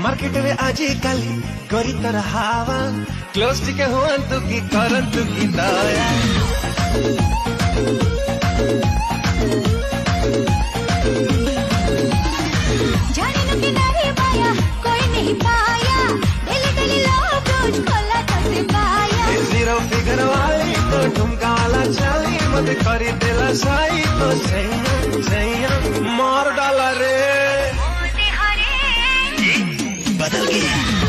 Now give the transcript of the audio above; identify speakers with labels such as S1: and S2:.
S1: Market में आज काली करी तर हावा क्लोज टिके हुअंतु की करंतु की दया
S2: जाने न कि नहीं पाया कोई नहीं पाया डेली डेली लव रोज खोला कैसे पाया
S1: जीरो फिगर वाली तो ठुमका वाला चाली मत करी दिला साई तो सैया मार डाला रे
S2: बदल गया।